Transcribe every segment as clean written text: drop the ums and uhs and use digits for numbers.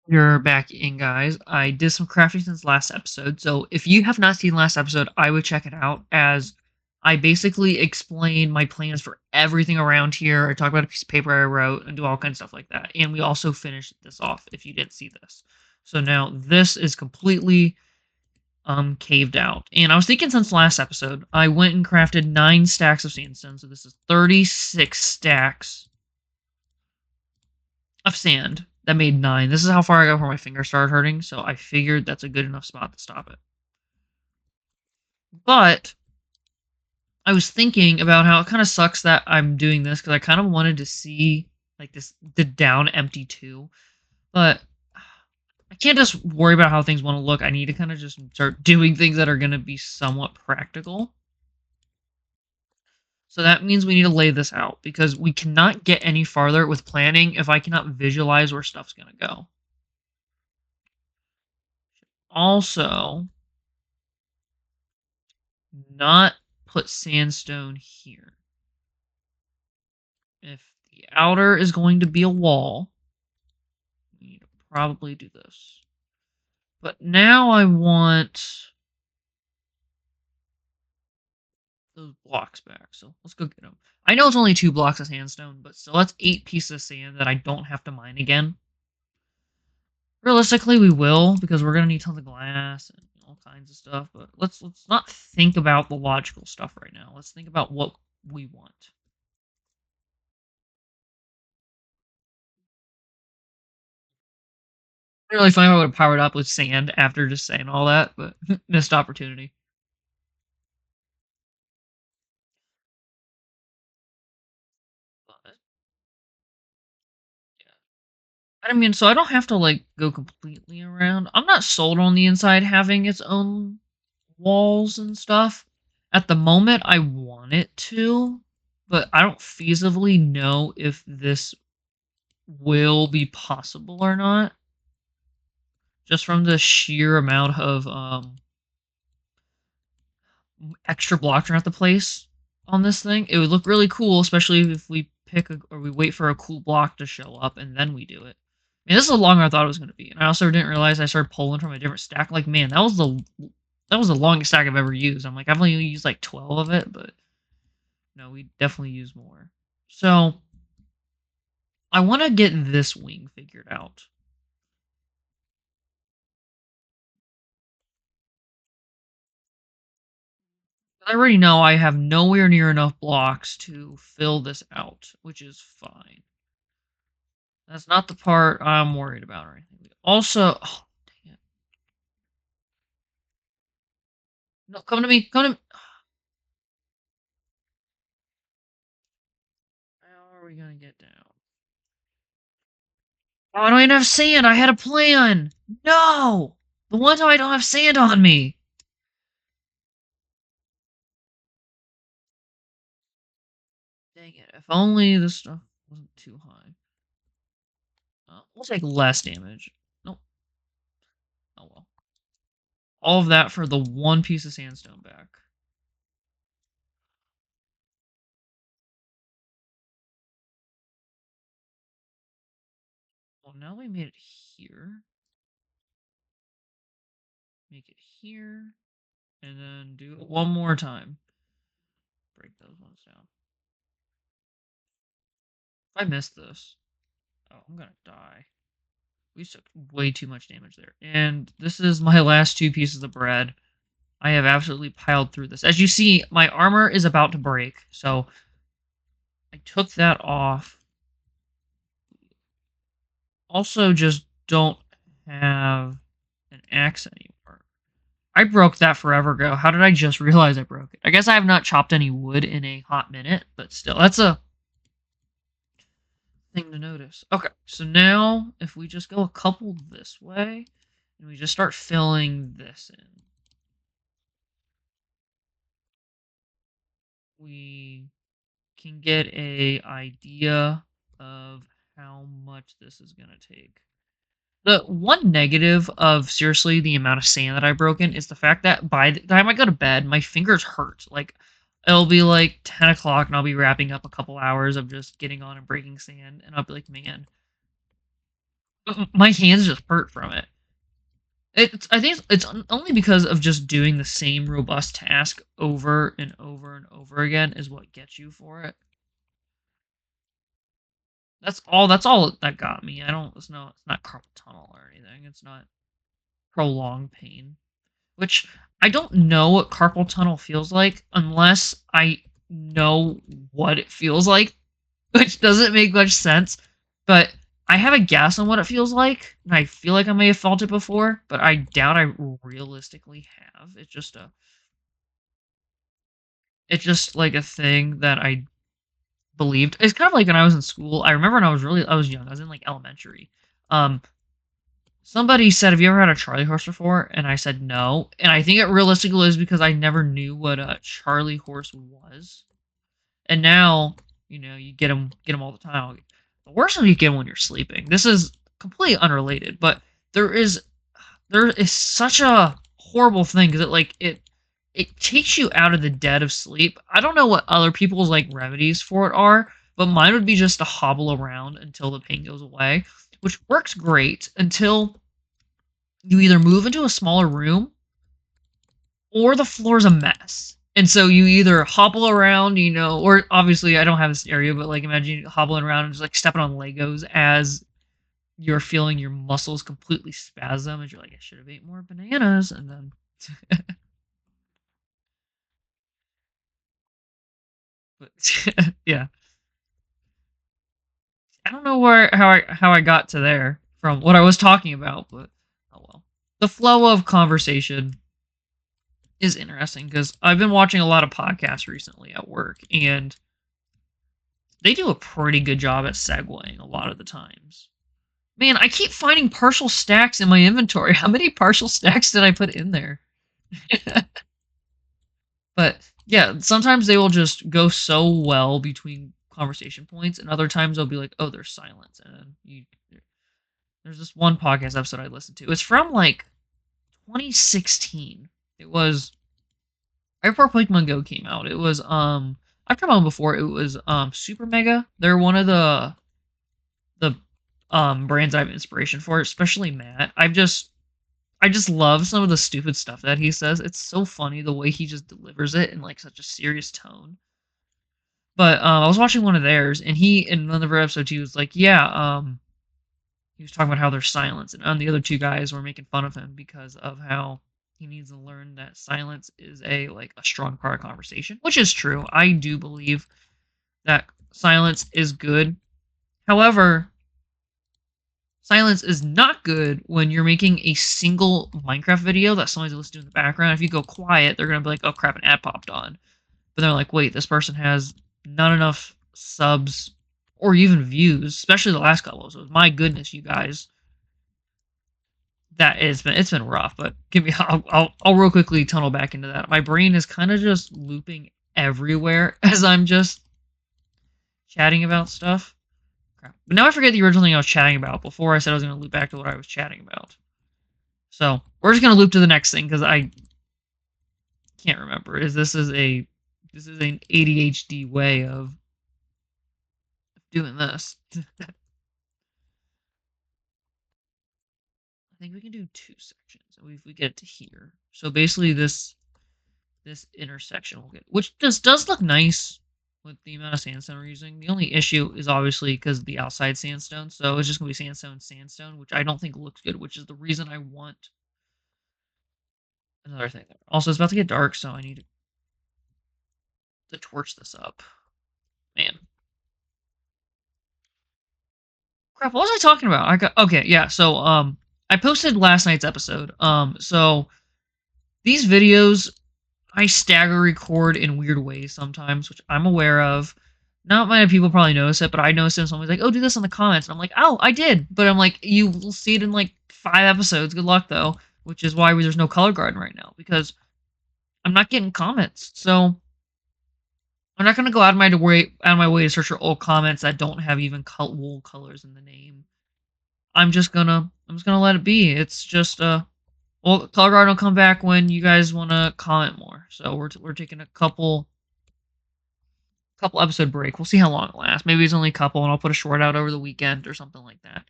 You're back in, guys. I did some crafting since last episode, so if you have not seen last episode, I would check it out as I basically explain my plans for everything around here. I talk about a piece of paper I wrote and do all kinds of stuff like that. And we also finished this off if you didn't see this. So now this is completely caved out. And I was thinking since last episode, I went and crafted 9 stacks of sandstone, so this is 36 stacks of sand that made 9. This is how far I got before my finger started hurting, so I figured that's a good enough spot to stop it. But I was thinking about how it kind of sucks that I'm doing this because I kind of wanted to see like the down empty too, but I can't just worry about how things want to look. I need to kind of just start doing things that are going to be somewhat practical. So that means we need to lay this out because we cannot get any farther with planning if I cannot visualize where stuff's going to go. Also, not put sandstone here. If the outer is going to be a wall, we need to probably do this. But now I want those blocks back, so let's go get them. I know it's only 2 blocks of sandstone, but still, that's 8 pieces of sand that I don't have to mine again. Realistically, we will, because we're going to need tons of glass and all kinds of stuff, but let's not think about the logical stuff right now. Let's think about what we want. Really funny if I would have powered up with sand after just saying all that, but missed opportunity. But, yeah. I mean, so I don't have to like go completely around. I'm not sold on the inside having its own walls and stuff. At the moment, I want it to, but I don't feasibly know if this will be possible or not. Just from the sheer amount of extra blocks around the place on this thing. It would look really cool, especially if we pick or we wait for a cool block to show up and then we do it. I mean, this is longer than I thought it was going to be, and I also didn't realize I started pulling from a different stack. Like, man, that was the longest stack I've ever used. I'm like, I've only used like 12 of it, but no, we definitely use more. So I want to get this wing figured out. I already know I have nowhere near enough blocks to fill this out, which is fine. That's not the part I'm worried about or anything. Also, oh, dang it. No, come to me. Come to me. How are we going to get down? Oh, I don't even have sand. I had a plan. No! The one time I don't have sand on me. Dang it. If only this stuff wasn't too high. We'll take less damage. Nope. Oh well. All of that for the one piece of sandstone back. Well, now we made it here. Make it here. And then do it one more time. Break those ones down. If I miss this, oh, I'm gonna die. We took way too much damage there. And this is my last 2 pieces of bread. I have absolutely piled through this. As you see, my armor is about to break, so I took that off. Also, just don't have an axe anymore. I broke that forever ago. How did I just realize I broke it? I guess I have not chopped any wood in a hot minute, but still, that's a thing to notice. Okay, so now if we just go a couple this way, and we just start filling this in, we can get a idea of how much this is going to take. The one negative of seriously the amount of sand that I've broken is the fact that by the time I go to bed, my fingers hurt. Like, it'll be like 10 o'clock and I'll be wrapping up a couple hours of just getting on and breaking sand, and I'll be like, man, My hands just hurt from it. It's I think only because of just doing the same robust task over and over and over again is what gets you for it. That's all that got me. I don't it's not carpal tunnel or anything. It's not prolonged pain. Which I don't know what carpal tunnel feels like unless I know what it feels like, which doesn't make much sense. But I have a guess on what it feels like, and I feel like I may have felt it before, but I doubt I realistically have. It's just like a thing that I believed. It's kind of like when I was in school. I remember when I was young. I was in like elementary. Um, Somebody said, "Have you ever had a Charlie horse before?" And I said no. And I think it realistically is because I never knew what a Charlie horse was. And now, you get them all the time. The worst one you get 'em when you're sleeping. This is completely unrelated, but there is there is such a horrible thing because it takes you out of the dead of sleep. I don't know what other people's like remedies for it are, but mine would be just to hobble around until the pain goes away, which works great until you either move into a smaller room or the floor's a mess. And so you either hobble around, or obviously I don't have this area, but like imagine you hobbling around and just like stepping on Legos as you're feeling your muscles completely spasm, and you're like, I should have ate more bananas, and then but yeah, I don't know where how I got to there from what I was talking about, but oh well. The flow of conversation is interesting because I've been watching a lot of podcasts recently at work, and they do a pretty good job at segueing a lot of the times. Man, I keep finding partial stacks in my inventory. How many partial stacks did I put in there? But yeah, sometimes they will just go so well between conversation points, and other times they'll be like, "Oh, there's silence." And there's this one podcast episode I listened to. It's from like 2016. It was right before Pokemon Go came out. It was I've come on before. It was Super Mega. They're one of the brands I have inspiration for, especially Matt. I just love some of the stupid stuff that he says. It's so funny the way he just delivers it in like such a serious tone. But I was watching one of theirs, and he in one of their episodes he was like, "Yeah," he was talking about how there's silence, and the other two guys were making fun of him because of how he needs to learn that silence is a strong part of conversation, which is true. I do believe that silence is good. However, silence is not good when you're making a single Minecraft video that somebody's listening to in the background. If you go quiet, they're gonna be like, "Oh crap, an ad popped on." But they're like, "Wait, this person has not enough subs or even views, especially the last couple episodes. My goodness, you guys, that it's been rough." But give me, I'll real quickly tunnel back into that. My brain is kind of just looping everywhere as I'm just chatting about stuff. Crap. But now I forget the original thing I was chatting about before I said I was going to loop back to what I was chatting about. So we're just going to loop to the next thing because I can't remember. This is an ADHD way of doing this. I think we can do two sections if we get to here. So basically, this intersection will get, which does look nice with the amount of sandstone we're using. The only issue is obviously because of the outside sandstone. So it's just gonna be sandstone, which I don't think looks good. Which is the reason I want another thing. Also, it's about to get dark, so I need to torch this up. Man, crap! What was I talking about? I got okay. Yeah. So I posted last night's episode. So these videos I stagger record in weird ways sometimes, which I'm aware of. Not many people probably notice it, but I noticed it. And someone's like, "Oh, do this in the comments," and I'm like, "Oh, I did," but I'm like, "You will see it in like 5 episodes. Good luck, though." Which is why there's no color garden right now because I'm not getting comments. So I'm not gonna go out of my way to search for old comments that don't have even wool colors in the name. I'm just gonna let it be. It's just well, color guard will come back when you guys want to comment more. So we're taking a couple episode break. We'll see how long it lasts. Maybe it's only a couple, and I'll put a short out over the weekend or something like that.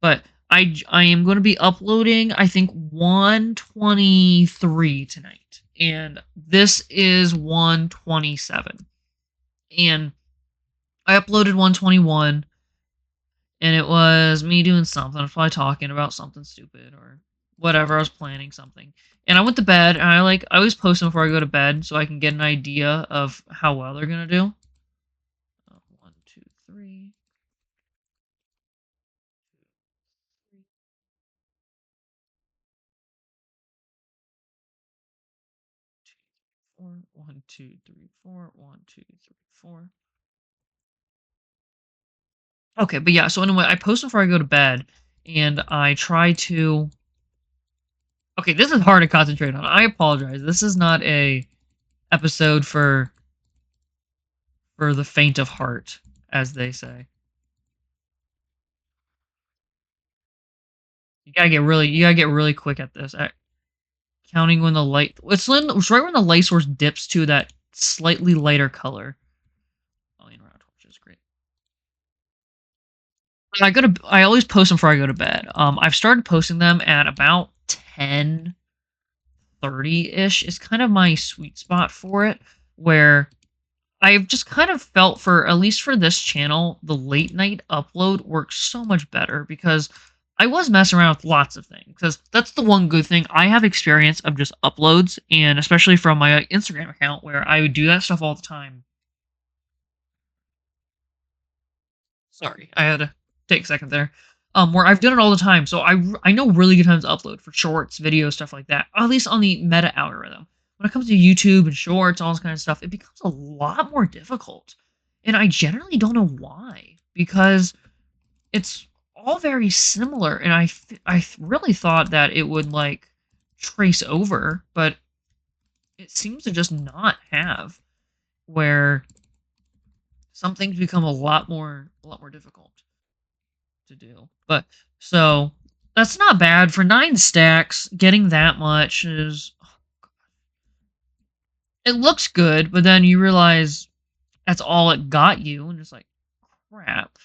But I am going to be uploading, I think, 123 tonight, and this is 127. And I uploaded 121, and it was me doing something. I was probably talking about something stupid or whatever. I was planning something, and I went to bed. And I always post them before I go to bed so I can get an idea of how well they're gonna do. 1, 2, 3, 4. 1, 2, 3, 4. 1, 2, 3, 4. Okay, but yeah. So anyway, I post before I go to bed, and I try to. Okay, this is hard to concentrate on. I apologize. This is not a episode for the faint of heart, as they say. You gotta get really quick at this. At counting when the light, it's right when the light source dips to that slightly lighter color. Oh, and around torches, great. I always post them before I go to bed. I've started posting them at about 10:30 ish. Is kind of my sweet spot for it, where I've just kind of felt for at least for this channel, the late night upload works so much better because I was messing around with lots of things. Because that's the one good thing. I have experience of just uploads, and especially from my Instagram account where I would do that stuff all the time. Sorry, I had to take a second there. Where I've done it all the time, so I know really good times to upload for shorts, videos, stuff like that. At least on the meta algorithm. When it comes to YouTube and shorts, all this kind of stuff, it becomes a lot more difficult, and I generally don't know why because it's all very similar, and I really thought that it would like trace over, but it seems to just not have. Where some things become a lot more difficult to do. But so that's not bad for 9 stacks. Getting that much is it looks good, but then you realize that's all it got you, and it's like crap.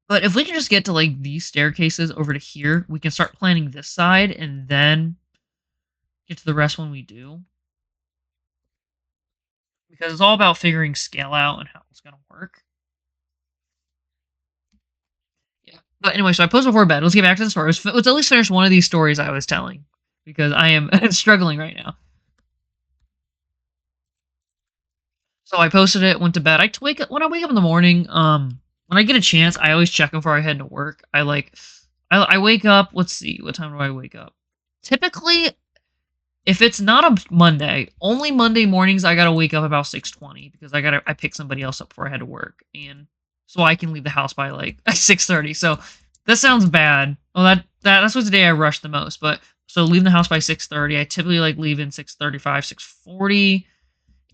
But if we can just get to like these staircases over to here, we can start planning this side and then get to the rest when we do. Because it's all about figuring scale out and how it's gonna work. Yeah. But anyway, so I posted before bed. Let's get back to the story. Let's at least finish one of these stories I was telling. Because I am struggling right now. So I posted it, went to bed. Wake up when I wake up in the morning. When I get a chance, I always check before I head to work. I wake up. Let's see, what time do I wake up? Typically, if it's not a Monday, only Monday mornings I gotta wake up about 6:20 because I pick somebody else up before I head to work, and so I can leave the house by like 6:30. So that sounds bad. Well, that's what's the day I rush the most. But so leaving the house by 6:30, I typically like leave in 6:35, 6:40.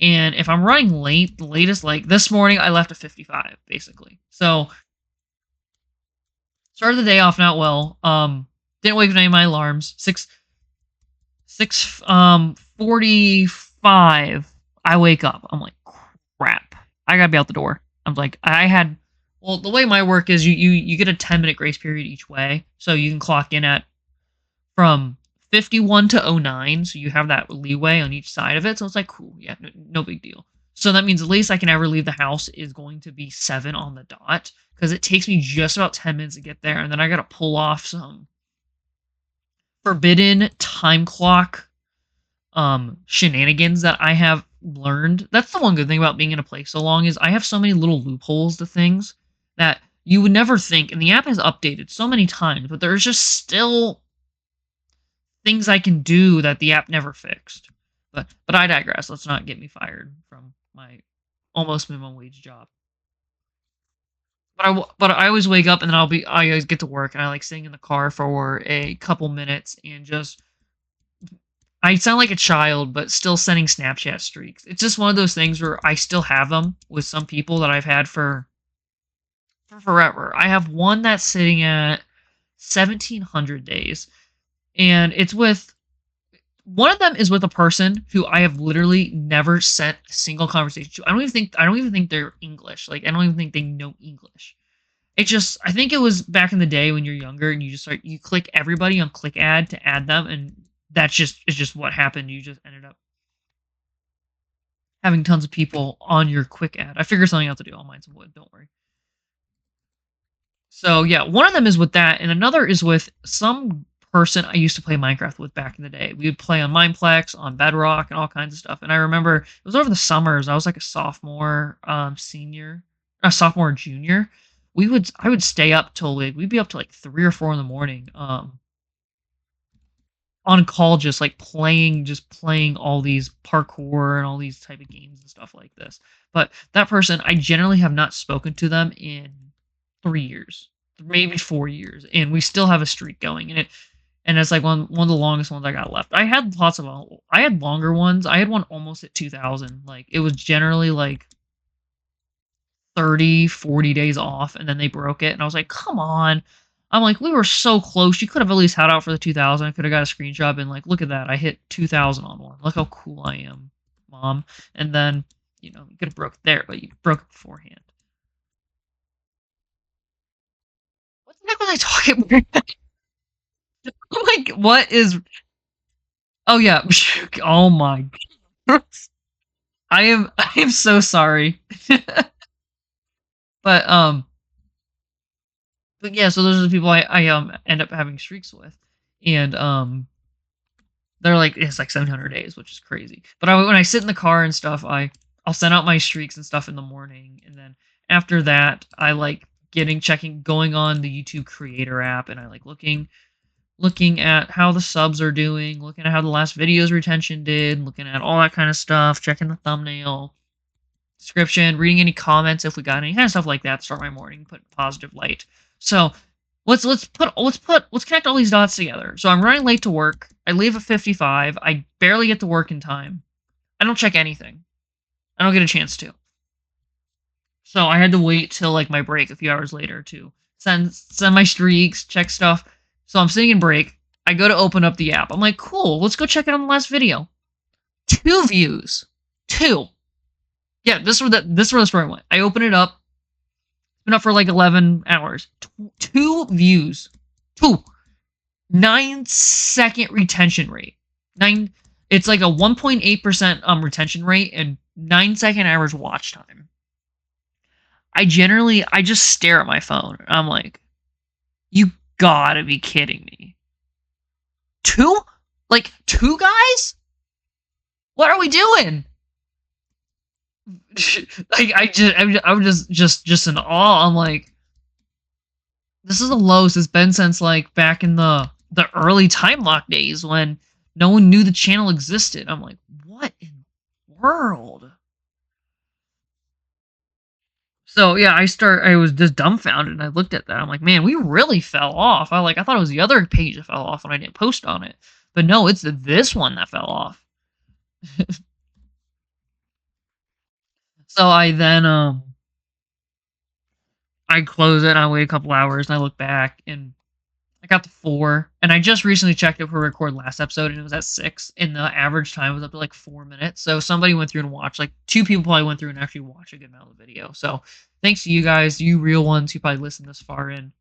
And if I'm running late, the latest, like this morning, I left at 55, basically. So started the day off not well. Didn't wake up any of my alarms. 45. I wake up. I'm like, crap. I gotta be out the door. I'm like, well, the way my work is, you get a 10-minute grace period each way, so you can clock in at from 51 to 09, so you have that leeway on each side of it. So it's like, cool, yeah, no big deal. So that means the latest I can ever leave the house is going to be 7 on the dot, because it takes me just about 10 minutes to get there, and then I gotta pull off some forbidden time clock shenanigans that I have learned. That's the one good thing about being in a place so long is I have so many little loopholes to things that you would never think, and the app has updated so many times, but there's just still things I can do that the app never fixed. But I digress. Let's not get me fired from my almost minimum wage job. But I always wake up and then I always get to work and I like sitting in the car for a couple minutes and just I sound like a child, but still sending Snapchat streaks. It's just one of those things where I still have them with some people that I've had for forever. I have one that's sitting at 1,700 days, and it's with one of them is with a person who I have literally never sent a single conversation to. I don't even think they're English. Like I don't even think they know English. I think it was back in the day when you're younger and you click everybody on click add to add them, and it's just what happened. You just ended up having tons of people on your quick add. I figured something out to do. I'll mine some wood. Don't worry. So yeah, one of them is with that, and another is with some person I used to play Minecraft with back in the day. We would play on Mineplex, on Bedrock, and all kinds of stuff. And I remember it was over the summers. I was like a sophomore, senior, a sophomore, junior. I would stay up till we'd be up to like 3 or 4 in the morning, on call, just playing all these parkour and all these type of games and stuff like this. But that person, I generally have not spoken to them in 3 years, maybe 4 years, and we still have a streak going. And it's like one of the longest ones I got left. I had longer ones. I had one almost at 2,000. Like it was generally like 30, 40 days off, and then they broke it, and I was like, come on. I'm like, we were so close. You could have at least had out for the 2,000. I could have got a screenshot and like, look at that. I hit 2,000 on one. Look how cool I am, mom. And then, you could have broke it there, but you broke it beforehand. What the heck was I talking about? Like, what is? Oh yeah. Oh my. I am so sorry. but but yeah, so those are the people I end up having streaks with, and they're like it's like 700 days, which is crazy. But when I sit in the car and stuff, I'll send out my streaks and stuff in the morning, and then after that, I like going on the YouTube Creator app, and I like looking at how the subs are doing, looking at how the last video's retention did, looking at all that kind of stuff, checking the thumbnail, description, reading any comments if we got any kind of stuff like that to start my morning, put positive light. So let's connect all these dots together. So I'm running late to work. I leave at 55. I barely get to work in time. I don't check anything. I don't get a chance to. So I had to wait till like my break a few hours later to send my streaks, check stuff. So I'm sitting in break. I go to open up the app. I'm like, cool, let's go check it on the last video. 2 views. 2. Yeah, this is where the story went. I open it up. It's been up for like 11 hours. 2 views. 2. 9-second retention rate. It's like a 1.8% retention rate and 9-second average watch time. I just stare at my phone. I'm like, you gotta be kidding me. 2? Like 2 guys? What are we doing? I was just in awe. I'm like, this is the lowest it's been since like back in the early Timelocke days when no one knew the channel existed. I'm like, what in the world? So yeah, I was just dumbfounded and I looked at that. I'm like, man, we really fell off. I thought it was the other page that fell off when I didn't post on it. But no, it's this one that fell off. So I then I close it and I wait a couple hours and I look back and I got to 4. And I just recently checked if we record last episode and it was at 6 and the average time was up to like 4 minutes. So somebody went through and watched, like 2 people probably went through and actually watched a good amount of the video. So thanks to you guys, you real ones who probably listened this far in.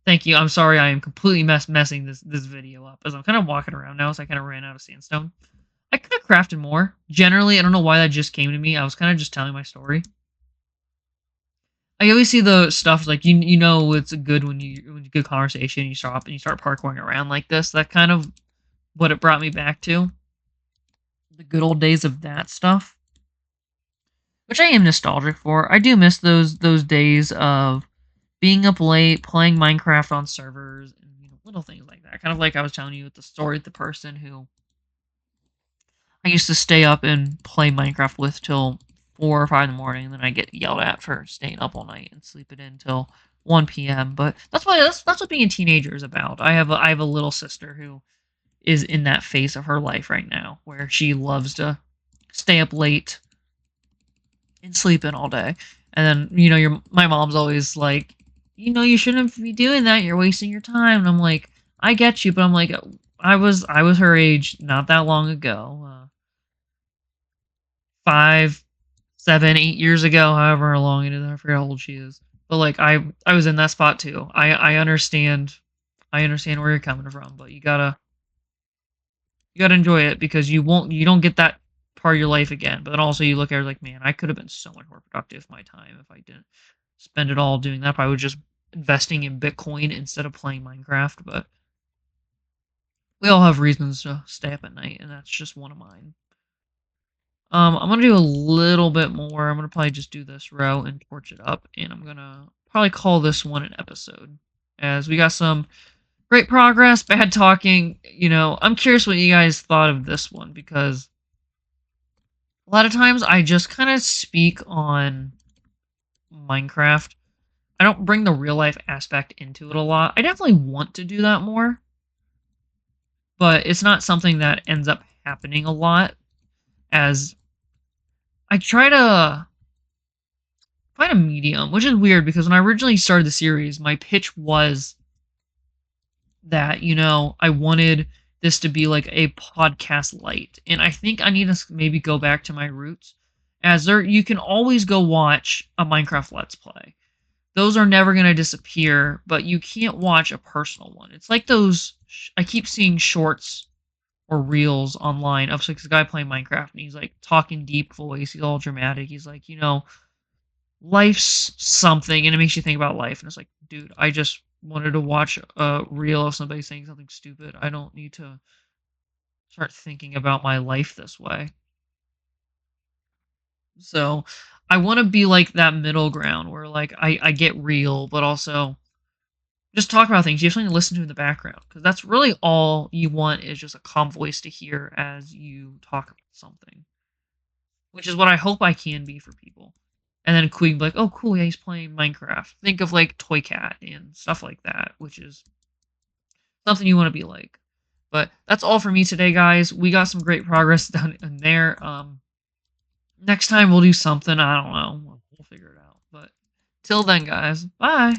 Thank you. I'm sorry I am completely messing this video up as I'm kind of walking around now, so I kind of ran out of sandstone. I could have crafted more. Generally, I don't know why that just came to me. I was kind of just telling my story. I always see the stuff like you know it's good when good conversation you stop and you start parkouring around like this. That kind of what it brought me back to. The good old days of that stuff. Which I am nostalgic for. I do miss those days of being up late, playing Minecraft on servers, and little things like that. Kind of like I was telling you with the story of the person who I used to stay up and play Minecraft with till 4 or 5 in the morning, and then I get yelled at for staying up all night and sleeping in till 1 p.m. But that's what being a teenager is about. I have a little sister who is in that phase of her life right now where she loves to stay up late and sleep in all day. And then my mom's always like, you shouldn't be doing that. You're wasting your time. And I'm like, I get you, but I'm like, I was her age not that long ago. 5, 7, 8 years ago, however long it is. I forget how old she is. But like I was in that spot too. I understand where you're coming from, but you gotta enjoy it because you don't get that part of your life again. But then also you look at it like, man, I could have been so much more productive with my time if I didn't spend it all doing that. I was just investing in Bitcoin instead of playing Minecraft. But we all have reasons to stay up at night, and that's just one of mine. I'm gonna do a little bit more. I'm gonna probably just do this row and torch it up, and I'm gonna probably call this one an episode, as we got some great progress, bad talking. I'm curious what you guys thought of this one because a lot of times I just kind of speak on Minecraft. I don't bring the real life aspect into it a lot. I definitely want to do that more, but it's not something that ends up happening a lot as I try to find a medium, which is weird because when I originally started the series, my pitch was that, I wanted this to be like a podcast light. And I think I need to maybe go back to my roots as you can always go watch a Minecraft Let's Play. Those are never going to disappear, but you can't watch a personal one. It's like those, I keep seeing shorts or reels online of like this guy playing Minecraft and he's like talking deep voice. He's all dramatic. He's like, life's something, and it makes you think about life. And it's like, dude, I just wanted to watch a reel of somebody saying something stupid. I don't need to start thinking about my life this way. So I want to be like that middle ground where like I get real, but also just talk about things. You have something to listen to in the background because that's really all you want is just a calm voice to hear as you talk about something, which is what I hope I can be for people. And then Queen be like, oh, cool, yeah, he's playing Minecraft. Think of like Toy Cat and stuff like that, which is something you want to be like. But that's all for me today, guys. We got some great progress done in there. Next time we'll do something. I don't know. We'll figure it out. But till then, guys, bye.